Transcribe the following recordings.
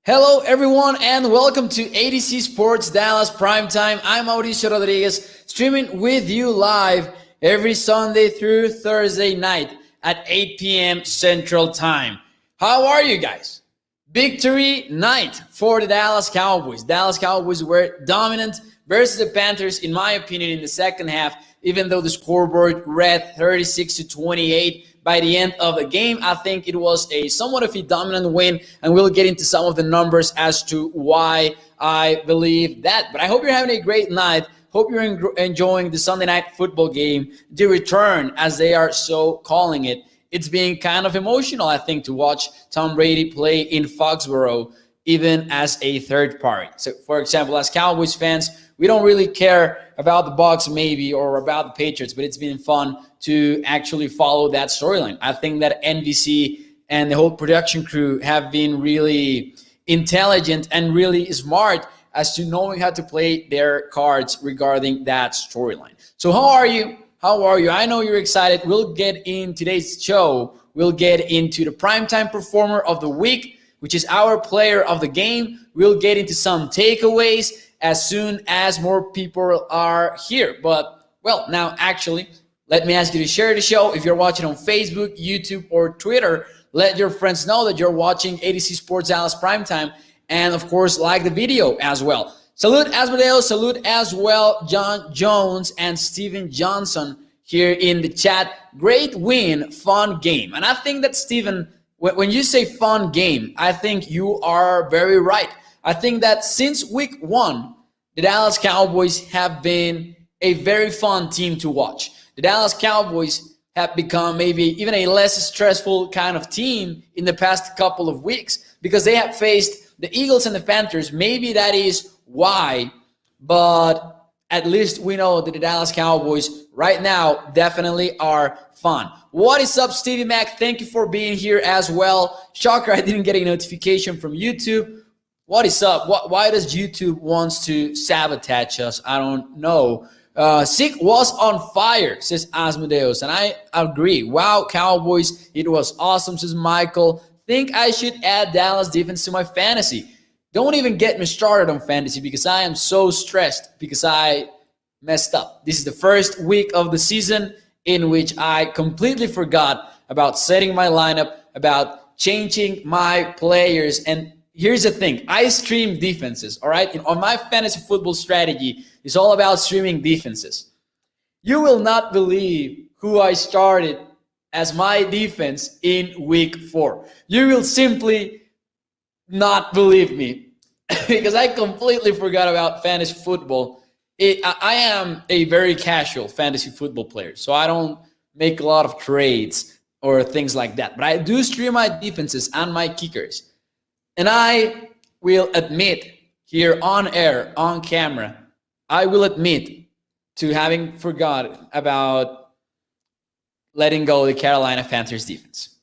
Hello, everyone, and welcome to Z Sports Dallas Primetime. I'm Mauricio Rodriguez, streaming with you live every Sunday through Thursday night at 8 p.m. Central Time. How are you guys? Victory night for the Dallas Cowboys. Dallas Cowboys were dominant versus the Panthers, in my opinion, in the second half, even though the scoreboard read 36-28. By the end of the game, I think it was a somewhat of a dominant win, and we'll get into some of the numbers as to why I believe that. But I hope you're having a great night. Hope you're enjoying the Sunday night football game, the return, as they are so calling it. It's being kind of emotional, I think, to watch Tom Brady play in Foxborough, even as a third party. So, for example, as Cowboys fans, we don't really care about the Bucs maybe or about the Patriots, but it's been fun to actually follow that storyline. I think that NBC and the whole production crew have been really intelligent and really smart as to knowing how to play their cards regarding that storyline. So how are you? How are you? I know you're excited. We'll get in today's show. We'll get into the primetime performer of the week, which is our player of the game. We'll get into some takeaways as soon as more people are here. But, well, now actually, let me ask you to share the show. If you're watching on Facebook, YouTube, or Twitter, let your friends know that you're watching Z Sports Dallas Primetime. And, of course, like the video as well. Salute Asmodeo, salute as well John Jones and Steven Johnson here in the chat. Great win, fun game. And I think that, Steven, when you say fun game, I think you are very right. I think that since week one, the Dallas Cowboys have been a very fun team to watch. The Dallas Cowboys have become maybe even a less stressful kind of team in the past couple of weeks because they have faced the Eagles and the Panthers. Maybe that is why, but at least we know that the Dallas Cowboys right now definitely are fun. What is up, Stevie Mac? Thank you for being here as well. Shocker, I didn't get a notification from YouTube. What is up? Why does YouTube wants to sabotage us? I don't know. Sick was on fire, says Asmodeus, and I agree. Wow, Cowboys, it was awesome, says Michael. Think I should add Dallas defense to my fantasy. Don't even get me started on fantasy because I am so stressed because I messed up. This is the first week of the season in which I completely forgot about setting my lineup, about changing my players. And here's the thing. I stream defenses, all right? On my fantasy football strategy, it's all about streaming defenses. You will not believe who I started as my defense in week 4. You will simply not believe me because I completely forgot about fantasy football. I am a very casual fantasy football player, so I don't make a lot of trades or things like that. But I do stream my defenses and my kickers. And I will admit here on air, on camera, I will admit to having forgot about letting go of the Carolina Panthers defense.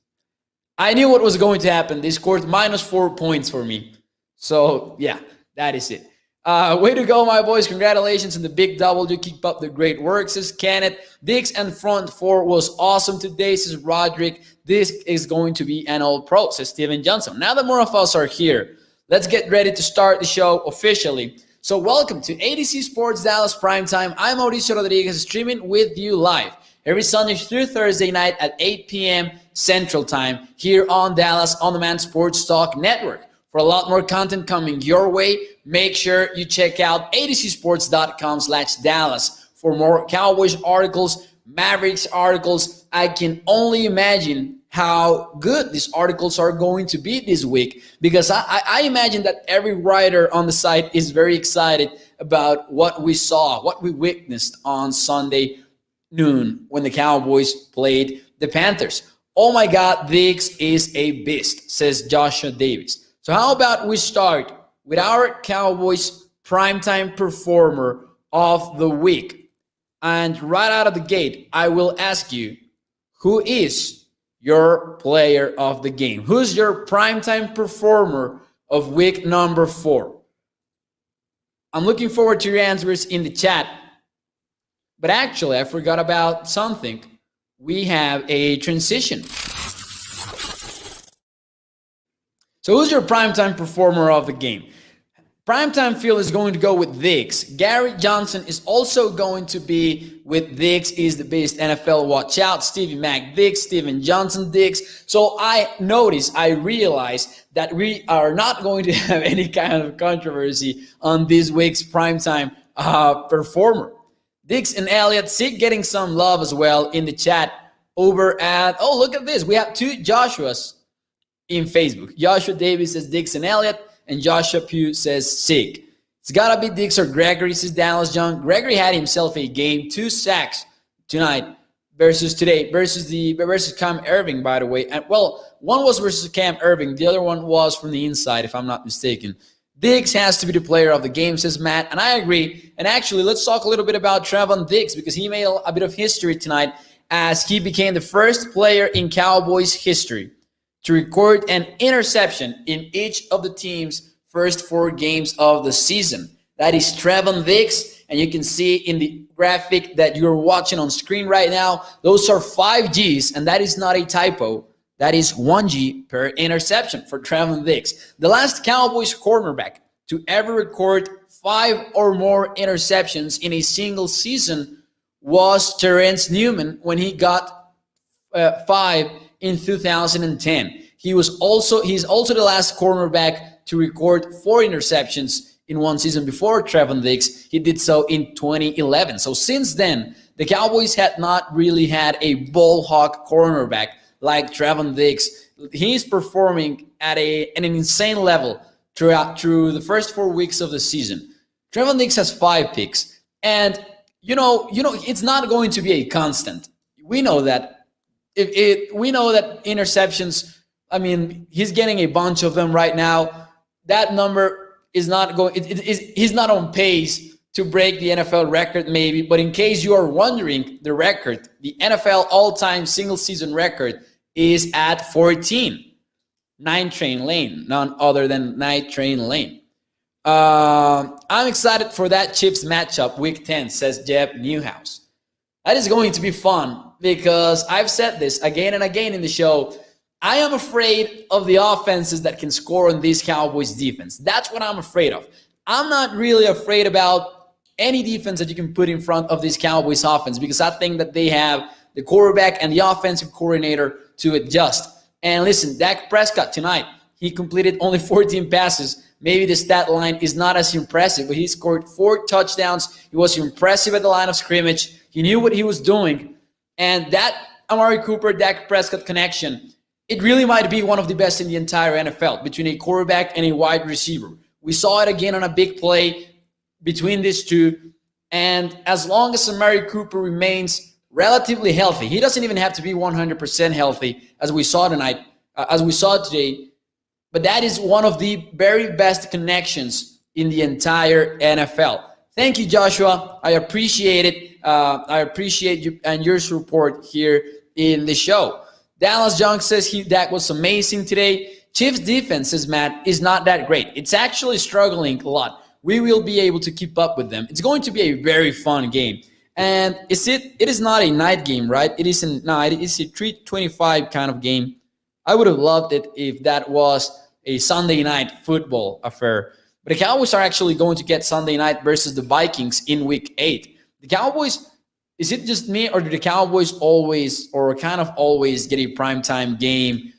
I knew what was going to happen. They scored -4 points for me. So, yeah, that is it. Way to go, my boys. Congratulations on the big W. Keep up the great work, says Kenneth. Diggs and front four was awesome today, says Roderick. This is going to be an all-pro, says Steven Johnson. Now that more of us are here, let's get ready to start the show officially. So welcome to Z Sports Dallas Primetime. I'm Mauricio Rodriguez, streaming with you live every Sunday through Thursday night at 8 p.m. Central Time here on Dallas On Demand Sports Talk Network. For a lot more content coming your way, make sure you check out azsports.com/Dallas for more Cowboys articles, Mavericks articles. I can only imagine how good these articles are going to be this week because I imagine that every writer on the site is very excited about what we saw, what we witnessed on Sunday noon when the Cowboys played the Panthers. Oh my God, Diggs is a beast, says Joshua Davis. So how about we start with our Cowboys primetime performer of the week. And right out of the gate, I will ask you, who is your player of the game? Who's your primetime performer of week number 4? I'm looking forward to your answers in the chat. But actually, I forgot about something. We have a transition. So who's your primetime performer of the game? Primetime field is going to go with Diggs. Gary Johnson is also going to be with Diggs. Is the best NFL watch out. Stevie Mack Diggs, Steven Johnson Diggs. So I realized that we are not going to have any kind of controversy on this week's primetime performer. Diggs and Elliott, Sig getting some love as well in the chat over at, oh, look at this. We have two Joshuas in Facebook. Joshua Davis says Diggs and Elliott, and Joshua Pugh says Sig. It's got to be Diggs or Gregory, says Dallas Young. Gregory had himself a game, 2 sacks tonight versus Cam Irving, by the way. And well, one was versus Cam Irving. The other one was from the inside, if I'm not mistaken. Diggs has to be the player of the game, says Matt, and I agree. And actually, let's talk a little bit about Trevon Diggs, because he made a bit of history tonight as he became the first player in Cowboys history to record an interception in each of the team's first 4 games of the season. That is Trevon Diggs, and you can see in the graphic that you're watching on screen right now, those are 5 Gs, and that is not a typo. That is 1 G per interception for Trevon Diggs. The last Cowboys cornerback to ever record 5 or more interceptions in a single season was Terrence Newman when he got 5 in 2010. He's also the last cornerback to record 4 interceptions in one season before Trevon Diggs. He did so in 2011. So since then, the Cowboys had not really had a ball hawk cornerback like Trevon Diggs. He's performing at an insane level through the first 4 weeks of the season. Trevon Diggs has 5 picks, and you know, it's not going to be a constant. We know that. We know that interceptions, I mean, he's getting a bunch of them right now. That number is not going, he's not on pace to break the NFL record maybe, but in case you are wondering, the record, the NFL all-time single-season record is at 14. 9 Train Lane, none other than 9 Train Lane. I'm excited for that Chiefs matchup, Week 10, says Jeb Newhouse. That is going to be fun because I've said this again and again in the show. I am afraid of the offenses that can score on this Cowboys defense. That's what I'm afraid of. I'm not really afraid about any defense that you can put in front of this Cowboys offense because I think that they have the quarterback and the offensive coordinator to adjust. And listen, Dak Prescott tonight, he completed only 14 passes. Maybe the stat line is not as impressive, but he scored 4 touchdowns. He was impressive at the line of scrimmage. He knew what he was doing. And that Amari Cooper-Dak Prescott connection, it really might be one of the best in the entire NFL between a quarterback and a wide receiver. We saw it again on a big play between these two. And as long as Amari Cooper remains relatively healthy, he doesn't even have to be 100% healthy, as we saw tonight, as we saw today. But that is one of the very best connections in the entire NFL. Thank you, Joshua. I appreciate it. I appreciate you and your support here in the show. Dallas Young says that was amazing today. Chiefs defense, says Matt, is not that great. It's actually struggling a lot. We will be able to keep up with them. It's going to be a very fun game. And it is not a night game, right? It is a 3:25 kind of game. I would have loved it if that was a Sunday night football affair. But the Cowboys are actually going to get Sunday night versus the Vikings in Week 8. The Cowboys, is it just me, or do the Cowboys always get a primetime game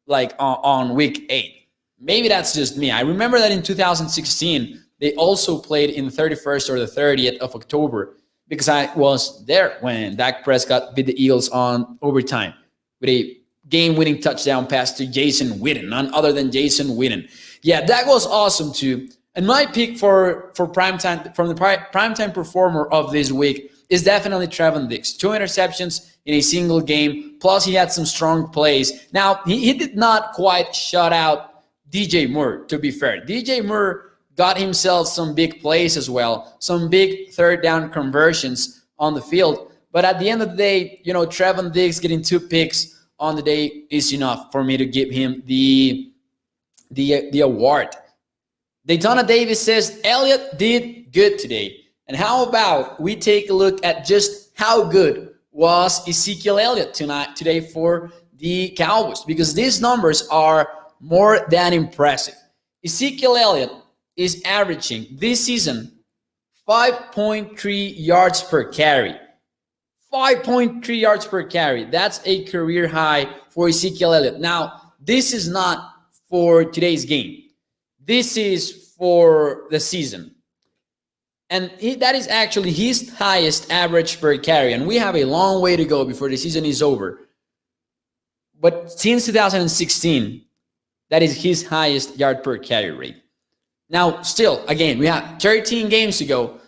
like on Week 8? Maybe that's just me. I remember that in 2016, they also played in the 31st or the 30th of October because I was there when Dak Prescott beat the Eagles on overtime with a game-winning touchdown pass to Jason Witten, none other than Jason Witten. Yeah, that was awesome too. And my pick for primetime, from the primetime performer of this week, is definitely Trevon Diggs. 2 interceptions in a single game, plus he had some strong plays. Now, he did not quite shut out DJ Moore, to be fair. DJ Moore got himself some big plays as well, some big third down conversions on the field. But at the end of the day, Trevon Diggs getting 2 picks on the day is enough for me to give him the award. Daytona Davis says, Elliott did good today. And how about we take a look at just how good was Ezekiel Elliott today for the Cowboys? Because these numbers are more than impressive. Ezekiel Elliott is averaging this season 5.3 yards per carry. 5.3 yards per carry. That's a career high for Ezekiel Elliott. Now, this is not for today's game. This is for the season. And that is actually his highest average per carry. And we have a long way to go before the season is over. But since 2016, that is his highest yard per carry rate. Now, still, again, we have 13 games to go.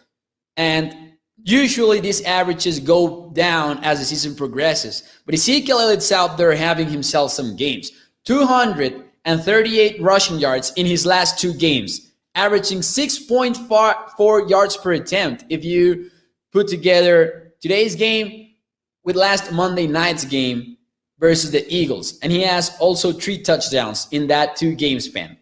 And usually these averages go down as the season progresses. But Ezekiel Elliott's out there having himself some games. 238 rushing yards in his last 2 games, averaging 6.4 yards per attempt if you put together today's game with last Monday night's game versus the Eagles. And he has also 3 touchdowns in that 2-game span.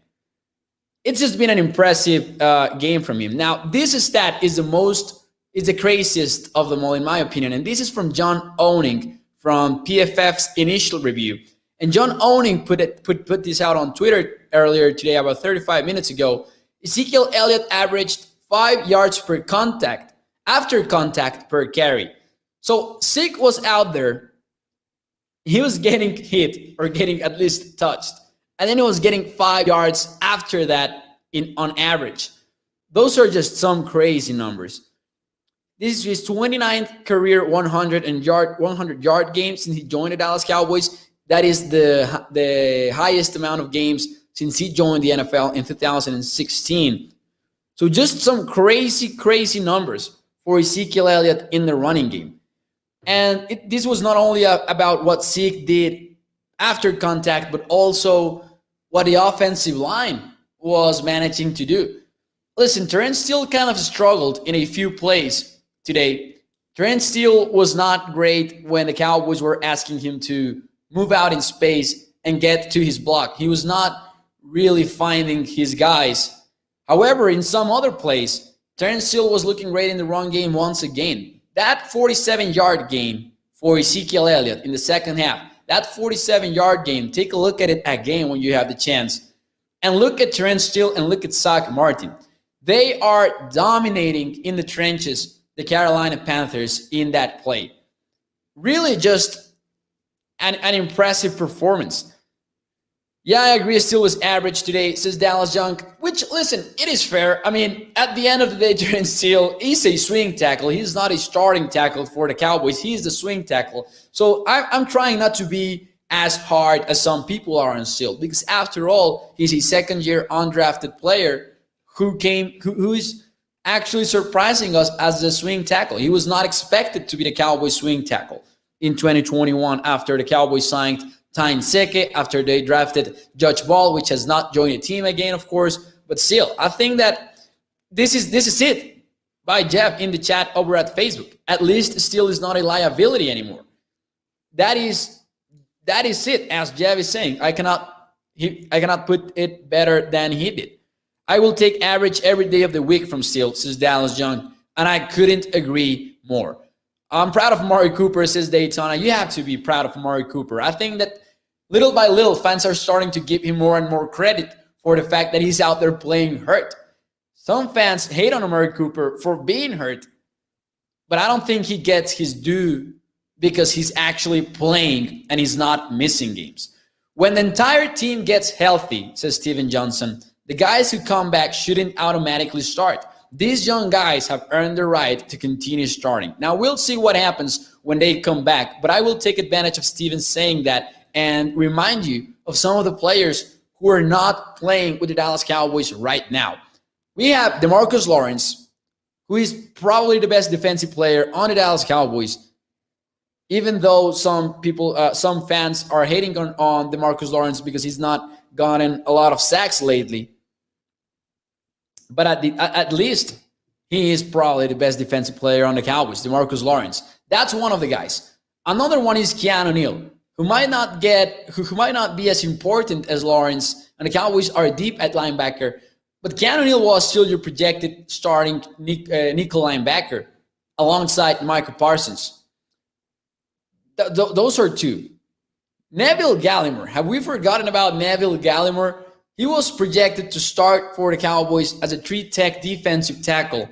It's just been an impressive game from him. Now, this stat is the craziest of them all, in my opinion. And this is from John Owning from PFF's initial review. And John Owning put this out on Twitter earlier today, about 35 minutes ago. Ezekiel Elliott averaged 5 yards per contact, after contact per carry. So Zeke was out there. He was getting hit or getting at least touched. And then he was getting 5 yards after that on average. Those are just some crazy numbers. This is his 29th career 100-yard game since he joined the Dallas Cowboys. That is the highest amount of games since he joined the NFL in 2016. So just some crazy numbers for Ezekiel Elliott in the running game. And this was not only about what Zeke did after contact, but also what the offensive line was managing to do. Listen, Trent Steele kind of struggled in a few plays today. Trent Steele was not great when the Cowboys were asking him to move out in space and get to his block. He was not really finding his guys. However, in some other plays, Trent Steele was looking great in the run game once again. That 47-yard gain for Ezekiel Elliott in the second half, that 47-yard gain, take a look at it again when you have the chance. And look at Trent Steele and look at Zach Martin. They are dominating in the trenches, the Carolina Panthers, in that play. Really just an impressive performance. Yeah, I agree. Steele was average today, says Dallas Young, which, listen, it is fair. I mean, at the end of the day, Trent Steele is a swing tackle. He's not a starting tackle for the Cowboys. He's the swing tackle. So I'm trying not to be as hard as some people are on Steele, because after all, he's a second-year undrafted player who is actually surprising us as the swing tackle. He was not expected to be the Cowboys swing tackle in 2021 after the Cowboys signed Tyne Seke, after they drafted Judge Ball, which has not joined the team again, of course. But still, I think that this is it by Jeff in the chat over at Facebook. At least Steele is not a liability anymore. That is it, as Jeff is saying. I cannot put it better than he did. I will take average every day of the week from Steele, says Dallas Young, and I couldn't agree more. I'm proud of Amari Cooper, says Daytona. You have to be proud of Amari Cooper. I think that little by little, fans are starting to give him more and more credit for the fact that he's out there playing hurt. Some fans hate on Amari Cooper for being hurt, but I don't think he gets his due because he's actually playing and he's not missing games. When the entire team gets healthy, says Steven Johnson, the guys who come back shouldn't automatically start. These young guys have earned the right to continue starting. Now, we'll see what happens when they come back, but I will take advantage of Steven saying that and remind you of some of the players who are not playing with the Dallas Cowboys right now. We have Demarcus Lawrence, who is probably the best defensive player on the Dallas Cowboys, even though some fans are hating on Demarcus Lawrence because he's not gotten a lot of sacks lately. But at least he is probably the best defensive player on the Cowboys, Demarcus Lawrence. That's one of the guys. Another one is Keanu Neal, who might not be as important as Lawrence, and the Cowboys are deep at linebacker. But Keanu Neal was still your projected starting nickel linebacker alongside Michael Parsons. Those are two. Neville Gallimer. Have we forgotten about Neville Gallimer? He was projected to start for the Cowboys as a 3-tech defensive tackle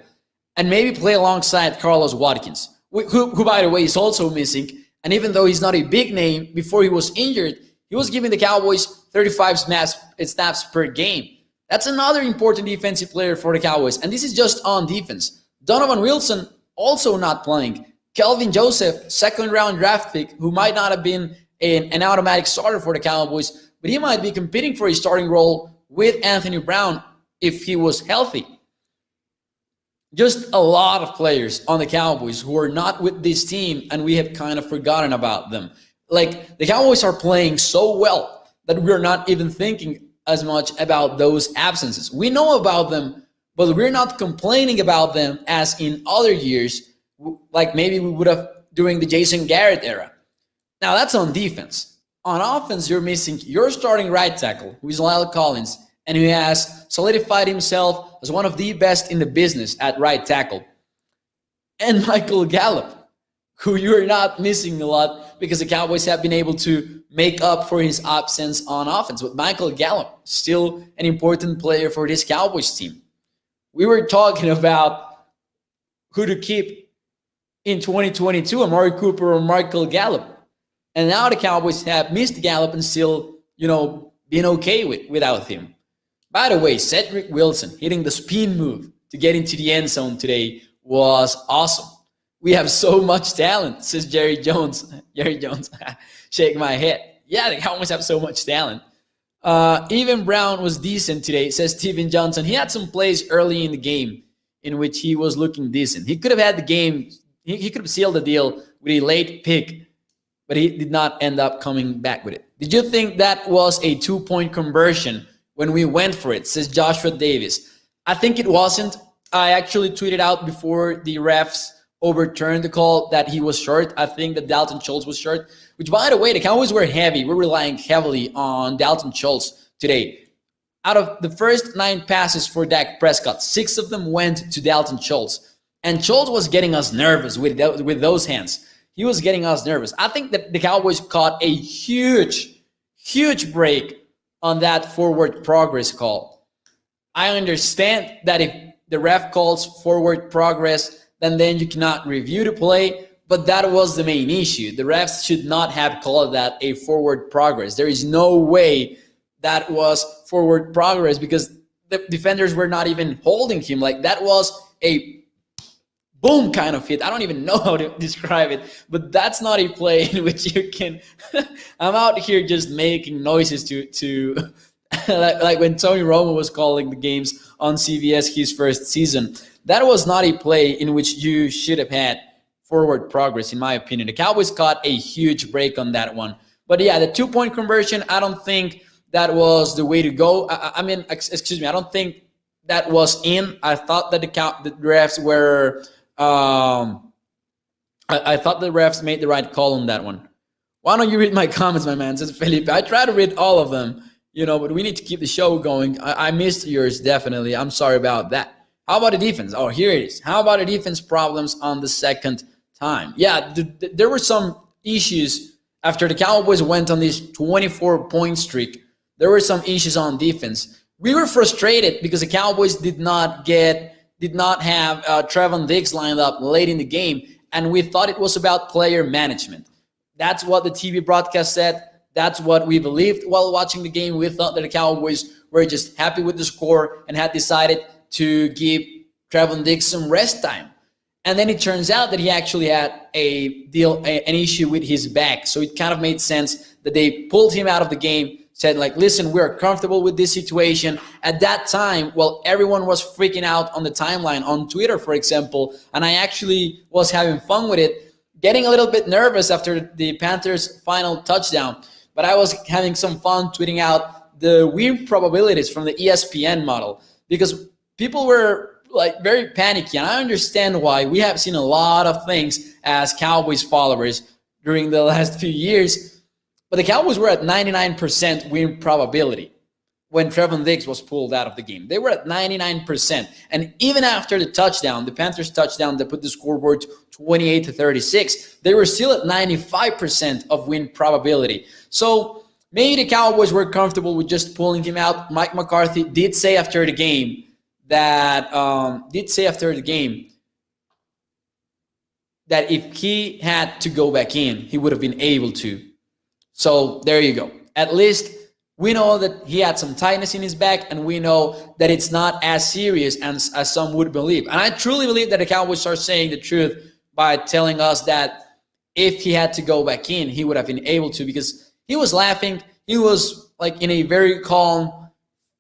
and maybe play alongside Carlos Watkins, who by the way, is also missing. And even though he's not a big name, before he was injured, he was giving the Cowboys 35 snaps per game. That's another important defensive player for the Cowboys. And this is just on defense. Donovan Wilson also not playing. Kelvin Joseph, second-round draft pick, who might not have been an automatic starter for the Cowboys, but he might be competing for a starting role with Anthony Brown if he was healthy. Just a lot of players on the Cowboys who are not with this team, and we have kind of forgotten about them. Like, the Cowboys are playing so well that we're not even thinking as much about those absences. We know about them, but we're not complaining about them as in other years, like maybe we would have during the Jason Garrett era. Now, that's on defense. On offense, you're missing your starting right tackle, who is Lyle Collins, and who has solidified himself as one of the best in the business at right tackle. And Michael Gallup, who you're not missing a lot because the Cowboys have been able to make up for his absence on offense. But Michael Gallup, still an important player for this Cowboys team. We were talking about who to keep in 2022, Amari Cooper or Michael Gallup. And now the Cowboys have missed Gallup and still, been okay without him. By the way, Cedric Wilson hitting the spin move to get into the end zone today was awesome. We have so much talent, says Jerry Jones. Jerry Jones, shake my head. Yeah, the Cowboys have so much talent. Even Brown was decent today, says Steven Johnson. He had some plays early in the game in which he was looking decent. He could have had the game, he could have sealed the deal with a late pick, but he did not end up coming back with it. Did you think that was a 2-point conversion when we went for it, says Joshua Davis? I think it wasn't. I actually tweeted out before the refs overturned the call that he was short. I think that Dalton Schultz was short, which, by the way, the Cowboys were heavy. We're relying heavily on Dalton Schultz today. Out of the first 9 passes for Dak Prescott, 6 of them went to Dalton Schultz. And Schultz was getting us nervous with those hands. He was getting us nervous. I think that the Cowboys caught a huge break on that forward progress call. I understand that if the ref calls forward progress, then you cannot review the play, but that was the main issue. The refs should not have called that a forward progress. There is no way that was forward progress because the defenders were not even holding him. Like, that was a boom kind of hit. I don't even know how to describe it, but that's not a play in which you can I'm out here just making noises to like when Tony Romo was calling the games on CBS his first season. That was not a play in which you should have had forward progress, in my opinion. The Cowboys caught a huge break on that one. But yeah, the 2-point conversion, I don't think that was the way to go. I don't think that was in. I thought that the refs were I thought the refs made the right call on that one. Why don't you read my comments, my man, says Felipe. I try to read all of them, but we need to keep the show going. I missed yours, definitely. I'm sorry about that. How about the defense? Oh, here it is. How about the defense problems on the second time? Yeah, there were some issues after the Cowboys went on this 24-point streak. There were some issues on defense. We were frustrated because the Cowboys did not have Trevon Diggs lined up late in the game, and we thought it was about player management. That's what the TV broadcast said. That's what we believed while watching the game. We thought that the Cowboys were just happy with the score and had decided to give Trevon Diggs some rest time. And then it turns out that he actually had an issue with his back. So it kind of made sense that they pulled him out of the game, said, listen, we're comfortable with this situation. At that time, everyone was freaking out on the timeline, on Twitter, for example, and I actually was having fun with it, getting a little bit nervous after the Panthers' final touchdown. But I was having some fun tweeting out the weird probabilities from the ESPN model because people were very panicky, and I understand why. We have seen a lot of things as Cowboys followers during the last few years, but the Cowboys were at 99% win probability, when Trevon Diggs was pulled out of the game. They were at 99%. And even after the touchdown, the Panthers touchdown that put the scoreboard to 28-36, they were still at 95% of win probability. So maybe the Cowboys were comfortable with just pulling him out. Mike McCarthy did say after the game that if he had to go back in, he would have been able to. So there you go. At least we know that he had some tightness in his back, and we know that it's not as serious as some would believe. And I truly believe that the Cowboys are saying the truth by telling us that if he had to go back in, he would have been able to, because he was laughing. He was like in a very calm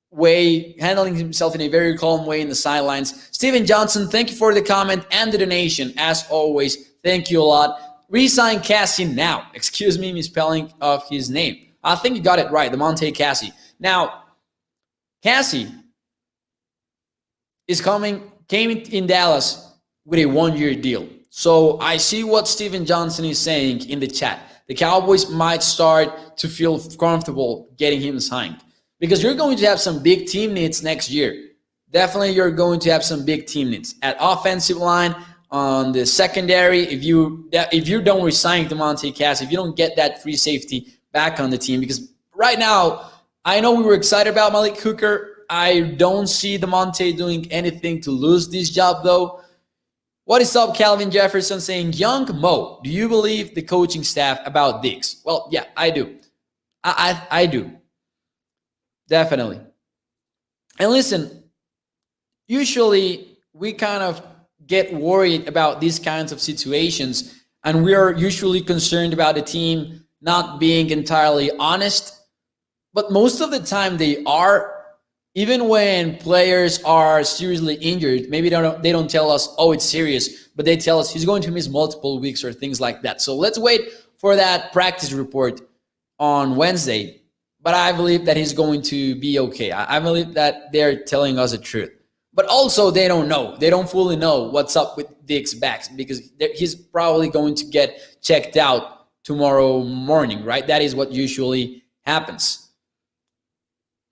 way, handling himself in a very calm way in the sidelines. Steven Johnson, thank you for the comment and the donation. As always, thank you a lot. Resign Cassie now. Excuse me, misspelling of his name. I think you got it right, the Monte Cassie. Now, Cassie came in Dallas with a one-year deal. So I see what Steven Johnson is saying in the chat. The Cowboys might start to feel comfortable getting him signed, because you're going to have some big team needs next year. Definitely you're going to have some big team needs at offensive line, on the secondary. If you don't resign DeMonte Cassie, if you don't get that free safety back on the team, because right now, I know we were excited about Malik Hooker. I don't see DeMonte doing anything to lose this job, though. What is up, Calvin Jefferson saying, Young Mo, do you believe the coaching staff about Diggs? Well, yeah, I do. I do. Definitely. And listen, usually we kind of get worried about these kinds of situations, and we are usually concerned about the team not being entirely honest. But most of the time they are. Even when players are seriously injured, maybe they don't tell us, oh, it's serious, but they tell us he's going to miss multiple weeks or things like that. So let's wait for that practice report on Wednesday. But I believe that he's going to be okay. I believe that they're telling us the truth. But also they don't know. They don't fully know what's up with Diggs' back, because he's probably going to get checked out tomorrow morning, right? That is what usually happens.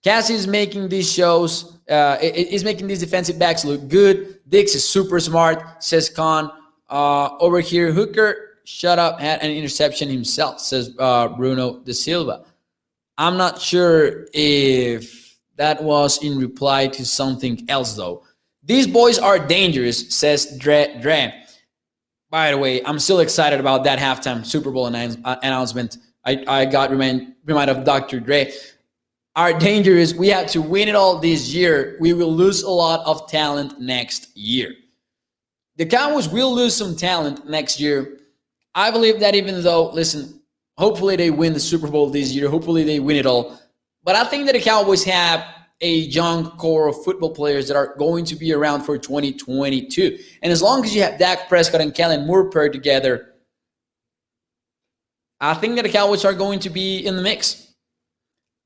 Cassie is making these shows, is making these defensive backs look good. Diggs is super smart, says Khan. Over here, Hooker, shut up, had an interception himself, says Bruno De Silva. I'm not sure if that was in reply to something else, though. These boys are dangerous, says Dre. By the way, I'm still excited about that halftime Super Bowl announcement. I got reminded of Dr. Dre. Are dangerous. We have to win it all this year. We will lose a lot of talent next year. The Cowboys will lose some talent next year. I believe that, even though, listen, hopefully they win the Super Bowl this year. Hopefully they win it all. But I think that the Cowboys have a young core of football players that are going to be around for 2022. And as long as you have Dak Prescott and Kellen Moore paired together, I think that the Cowboys are going to be in the mix.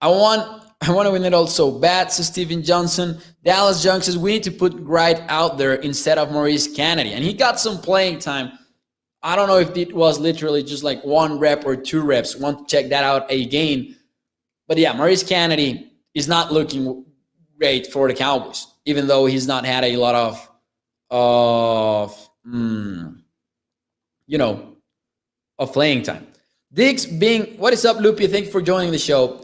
I want to win it all so bad, says Steven Johnson. Dallas Young says we need to put Wright out there instead of Maurice Kennedy. And he got some playing time. I don't know if it was literally just like 1 rep or 2 reps. Want to check that out again. But yeah, Maurice Kennedy is not looking great for the Cowboys, even though he's not had a lot of playing time. Diggs being, what is up, Loopy? Thank you for joining the show.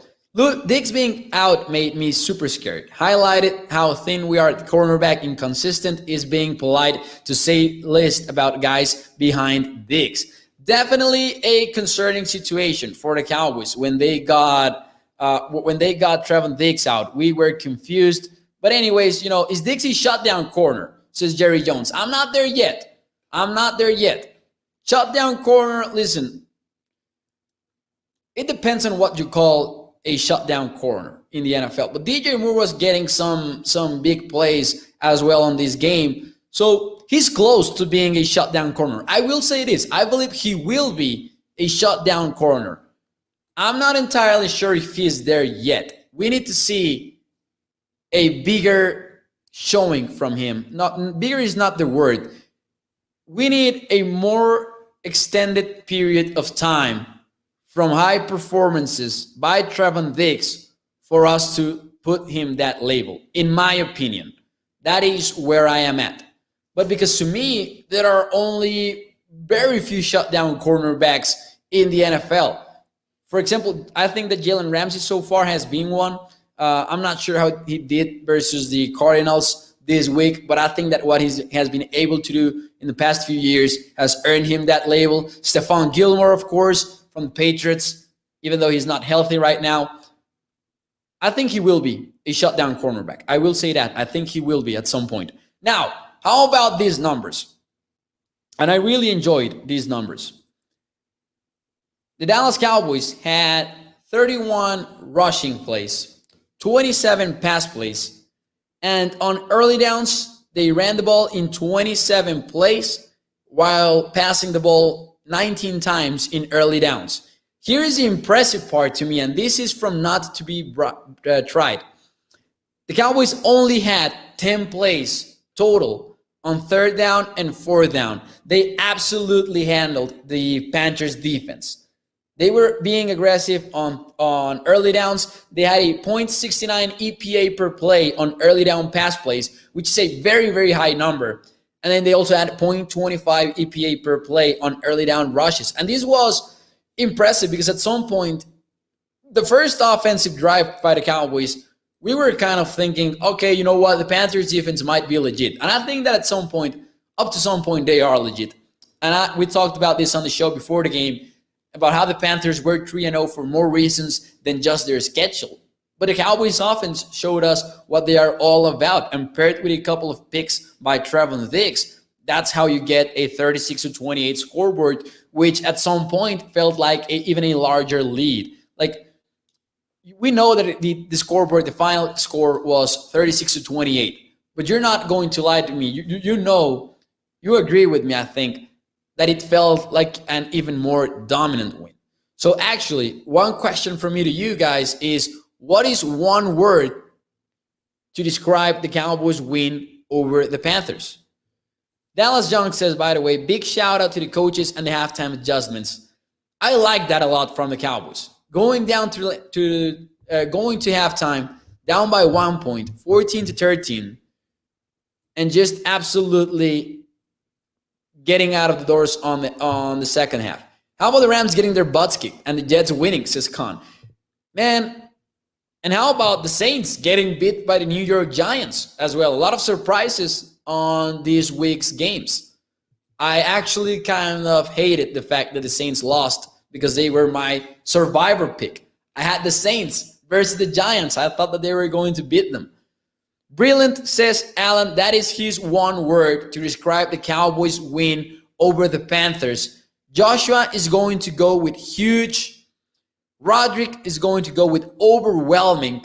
Diggs being out made me super scared. Highlighted how thin we are at cornerback. Inconsistent is being polite to say least about guys behind Diggs. Definitely a concerning situation for the Cowboys when they got Trevon Diggs out. We were confused. But anyways, is Diggs a shutdown corner? Says Jerry Jones. I'm not there yet. Shutdown corner, listen. It depends on what you call a shutdown corner in the NFL. But DJ Moore was getting some big plays as well on this game. So he's close to being a shutdown corner. I will say this. I believe he will be a shutdown corner. I'm not entirely sure if he's there yet. We need to see a bigger showing from him. Bigger is not the word. We need a more extended period of time from high performances by Trevon Diggs for us to put him that label, in my opinion. That is where I am at. But because to me, there are only very few shutdown cornerbacks in the NFL. For example, I think that Jalen Ramsey so far has been one. I'm not sure how he did versus the Cardinals this week, but I think that what he has been able to do in the past few years has earned him that label. Stefan Gilmore, of course, from the Patriots, even though he's not healthy right now. I think he will be a shutdown cornerback. I will say that. I think he will be at some point. Now, how about these numbers? And I really enjoyed these numbers. The Dallas Cowboys had 31 rushing plays, 27 pass plays, and on early downs, they ran the ball in 27 plays while passing the ball 19 times in early downs. Here is the impressive part to me, and this is from not to be tried. The Cowboys only had 10 plays total on third down and fourth down. They absolutely handled the Panthers defense. They were being aggressive on early downs. They had a .69 EPA per play on early down pass plays, which is a very, very high number. And then they also had .25 EPA per play on early down rushes. And this was impressive because at some point, the first offensive drive by the Cowboys, we were kind of thinking, okay, you know what, the Panthers defense might be legit. And I think that at some point, up to some point, they are legit. And we talked about this on the show before the game, about how the Panthers were 3-0 for more reasons than just their schedule. But the Cowboys offense showed us what they are all about, and paired with a couple of picks by Trevon Diggs, that's how you get a 36-28 scoreboard, which at some point felt like even a larger lead. Like, we know that the scoreboard, the final score was 36-28, but you're not going to lie to me. You know, you agree with me, I think, that it felt like an even more dominant win. So actually, one question from me to you guys is, what is one word to describe the Cowboys' win over the Panthers? Dallas Young says, by the way, big shout out to the coaches and the halftime adjustments. I like that a lot from the Cowboys. Going to halftime, down by 1 point, 14-13, and just absolutely getting out of the doors on the second half. How about the Rams getting their butts kicked and the Jets winning, says Khan. Man, and how about the Saints getting beat by the New York Giants as well? A lot of surprises on this week's games. I actually kind of hated the fact that the Saints lost because they were my survivor pick. I had the Saints versus the Giants. I thought that they were going to beat them. Brilliant, says Alan, that is his one word to describe the Cowboys' win over the Panthers. Joshua is going to go with huge. Roderick is going to go with overwhelming.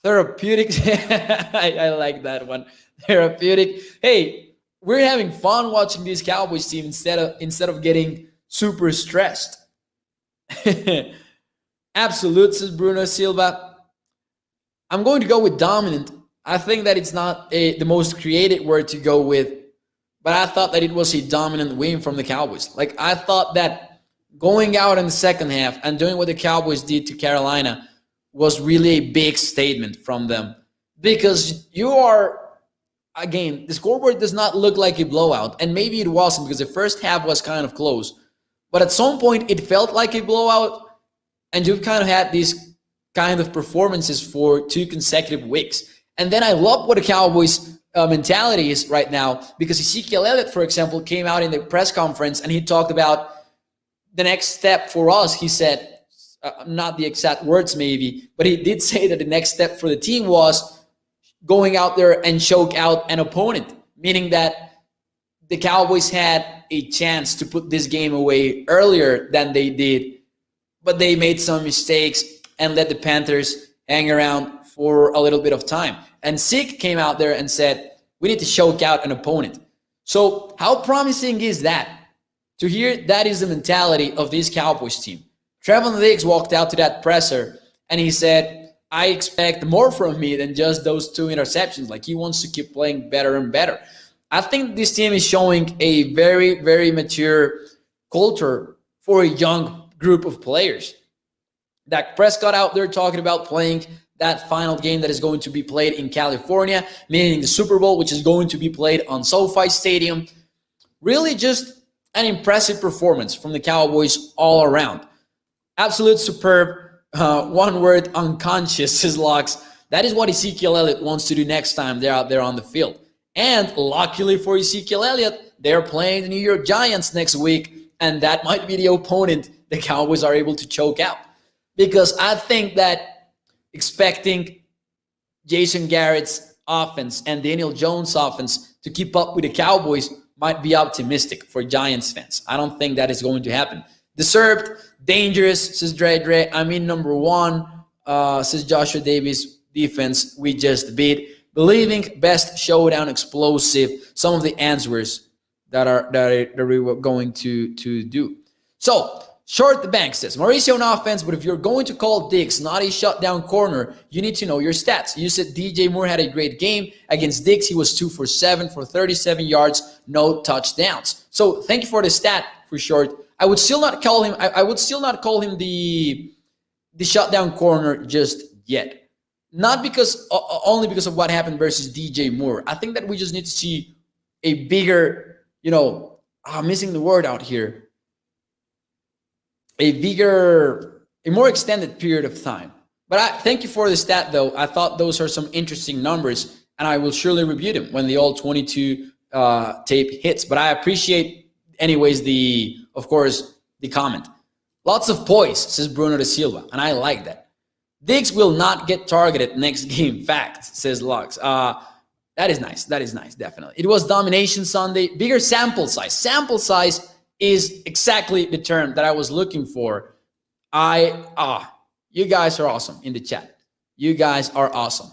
Therapeutic. I like that one. Therapeutic. Hey, we're having fun watching this Cowboys team instead of getting super stressed. Absolute, says Bruno Silva. I'm going to go with dominant. I think that it's not the most creative word to go with, but I thought that it was a dominant win from the Cowboys. Like, I thought that going out in the second half and doing what the Cowboys did to Carolina was really a big statement from them. Because you are, again, the scoreboard does not look like a blowout, and maybe it wasn't because the first half was kind of close. But at some point, it felt like a blowout, and you've kind of had these kind of performances for 2 consecutive weeks. And then I love what the Cowboys' mentality is right now, because Ezekiel Elliott, for example, came out in the press conference and he talked about the next step for us. He said, not the exact words maybe, but he did say that the next step for the team was going out there and choke out an opponent, meaning that the Cowboys had a chance to put this game away earlier than they did, but they made some mistakes and let the Panthers hang around for a little bit of time. And Zeke came out there and said, we need to choke out an opponent. So how promising is that? To hear that is the mentality of this Cowboys team. Trevon Diggs walked out to that presser and he said, I expect more from me than just those 2 interceptions. Like, he wants to keep playing better and better. I think this team is showing a very, very mature culture for a young group of players. Dak Prescott out there talking about playing that final game that is going to be played in California, meaning the Super Bowl, which is going to be played on SoFi Stadium. Really just an impressive performance from the Cowboys all around. Absolute superb. One word, unconscious, says Locks. That is what Ezekiel Elliott wants to do next time they're out there on the field. And luckily for Ezekiel Elliott, they're playing the New York Giants next week, and that might be the opponent the Cowboys are able to choke out. Because I think that expecting Jason Garrett's offense and Daniel Jones' offense to keep up with the Cowboys might be optimistic for Giants fans. I don't think that is going to happen. Deserved, dangerous, says Dre. I mean, number one, says Joshua Davis, defense we just beat. Believing, best showdown, explosive. Some of the answers that we were going to do. So, Short the Bank says, Mauricio on offense, but if you're going to call Diggs not a shutdown corner, you need to know your stats. You said DJ Moore had a great game. Against Diggs, he was 2 for 7 for 37 yards, no touchdowns. So thank you for the stat for Short. I would still not call him. I would still not call him the shutdown corner just yet. Not because only because of what happened versus DJ Moore. I think that we just need to see a bigger, I'm missing the word out here. A more extended period of time. But I thank you for the stat, though. I thought those are some interesting numbers, and I will surely review them when the all 22 tape hits. But I appreciate, anyways, the comment. Lots of poise, says Bruno da Silva, and I like that. Diggs will not get targeted next game. Fact, says Lux. That is nice. That is nice, definitely. It was Domination Sunday. Bigger sample size. Sample size is exactly the term that I was looking for. You guys are awesome in the chat. You guys are awesome.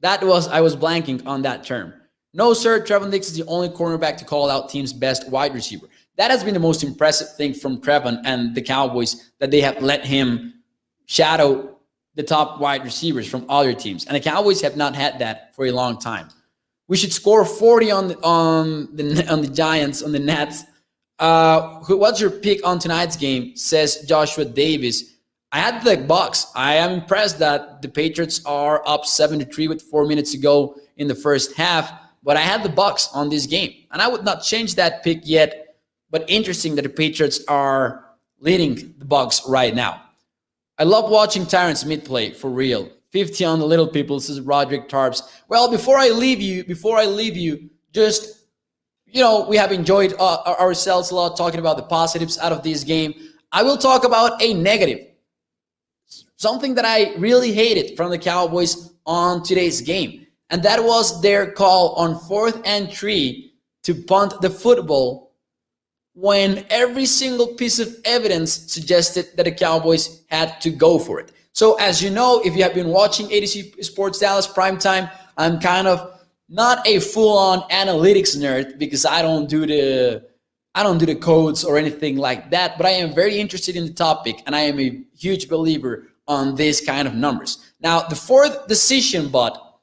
I was blanking on that term. No, sir, Trevon Diggs is the only cornerback to call out team's best wide receiver. That has been the most impressive thing from Trevon and the Cowboys, that they have let him shadow the top wide receivers from other teams. And the Cowboys have not had that for a long time. We should score 40 on the Giants, on the Nets. What's your pick on tonight's game, says Joshua Davis. I had the Bucks. I am impressed that the Patriots are up 7-3 with 4 minutes to go in the first half, but I had the Bucks on this game, and I would not change that pick yet. But interesting that the Patriots are leading the Bucks right now. I love watching Tyron Smith play, for real. 50 on the little people, says Roderick Tarps. Well, before I leave you, just we have enjoyed ourselves a lot talking about the positives out of this game. I will talk about a negative. Something that I really hated from the Cowboys on today's game. And that was their call on 4th and 3 to punt the football when every single piece of evidence suggested that the Cowboys had to go for it. So as you know, if you have been watching ADC Sports Dallas Primetime, I'm kind of not a full-on analytics nerd because I don't do the codes or anything like that, but I am very interested in the topic, and I am a huge believer on this kind of numbers. Now, the 4th decision bot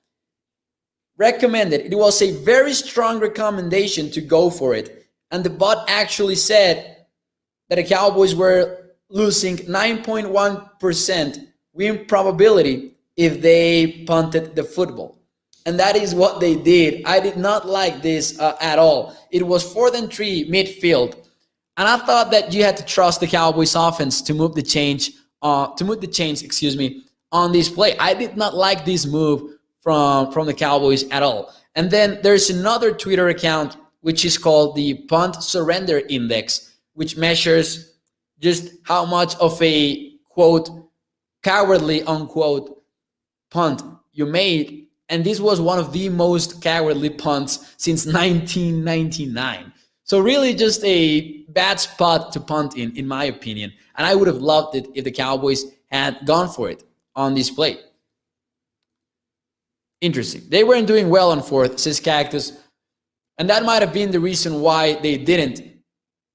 recommended, it was a very strong recommendation to go for it, and the bot actually said that the Cowboys were losing 9.1% win probability if they punted the football. And that is what they did. I did not like this at all. It was 4th and 3 midfield, and I thought that you had to trust the Cowboys offense to move the chains, on this play. I did not like this move from the Cowboys at all. And then there's another Twitter account which is called the Punt Surrender Index, which measures just how much of a quote cowardly unquote punt you made. And this was one of the most cowardly punts since 1999. So really just a bad spot to punt in my opinion. And I would have loved it if the Cowboys had gone for it on this play. Interesting. They weren't doing well on 4th, says Cactus. And that might have been the reason why they didn't.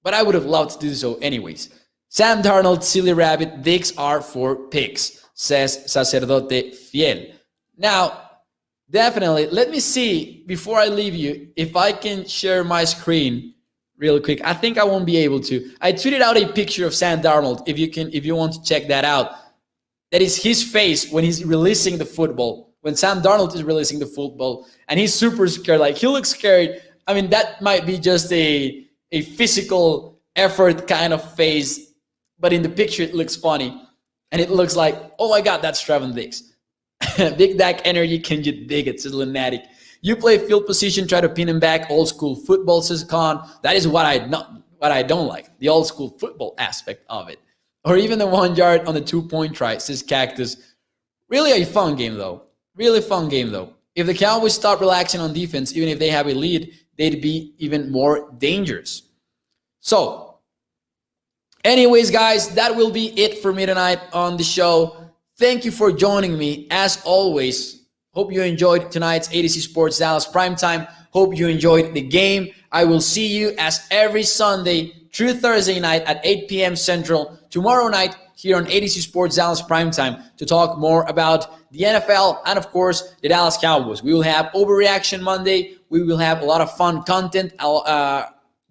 But I would have loved to do so anyways. Sam Darnold, Silly Rabbit, Diggs are for picks, says Sacerdote Fiel. Now, definitely, let me see, before I leave you, if I can share my screen real quick. I think I won't be able to. I tweeted out a picture of Sam Darnold, if you want to check that out. that is his face when he's releasing the football, when Sam Darnold is releasing the football, and he's super scared. Like, he looks scared. I mean, that might be just a physical effort kind of face, but in the picture it looks funny. And it looks like, oh my God, that's Trevon Diggs. Big Dak energy, can you dig it? It's lunatic. You play field position, try to pin him back. Old school football, says Khan. That is what I don't like, the old school football aspect of it. Or even the 1 yard on the 2-point try, says Cactus. Really a fun game, though. Really fun game, though. If the Cowboys stop relaxing on defense, even if they have a lead, they'd be even more dangerous. So, anyways, guys, that will be it for me tonight on the show. Thank you for joining me, as always. Hope you enjoyed tonight's ADC Sports Dallas Primetime. Hope you enjoyed the game. I will see you as every Sunday through Thursday night at 8 p.m. Central. Tomorrow night here on ADC Sports Dallas Primetime to talk more about the NFL and, of course, the Dallas Cowboys. We will have Overreaction Monday. We will have a lot of fun content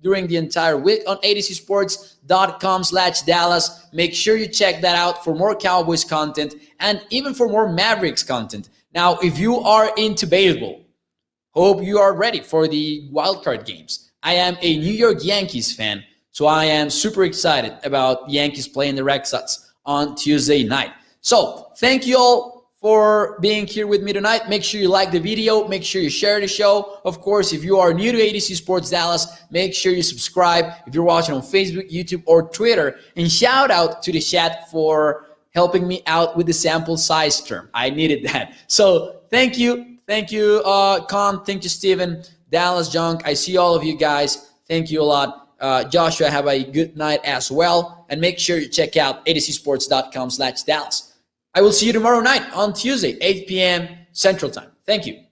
during the entire week on adcsports.com/Dallas. Make sure you check that out for more Cowboys content and even for more Mavericks content. Now, if you are into baseball, hope you are ready for the wildcard games. I am a New York Yankees fan, so I am super excited about Yankees playing the Red Sox on Tuesday night. So, thank you all for being here with me tonight. Make sure you like the video. Make sure you share the show. Of course, if you are new to ADC Sports Dallas, make sure you subscribe if you're watching on Facebook, YouTube, or Twitter. And shout out to the chat for helping me out with the sample size term. I needed that. So thank you. Thank you, Con. Thank you, Steven. Dallas Junk. I see all of you guys. Thank you a lot. Joshua, have a good night as well. And make sure you check out adcsports.com/Dallas. I will see you tomorrow night on Tuesday, 8 p.m. Central Time. Thank you.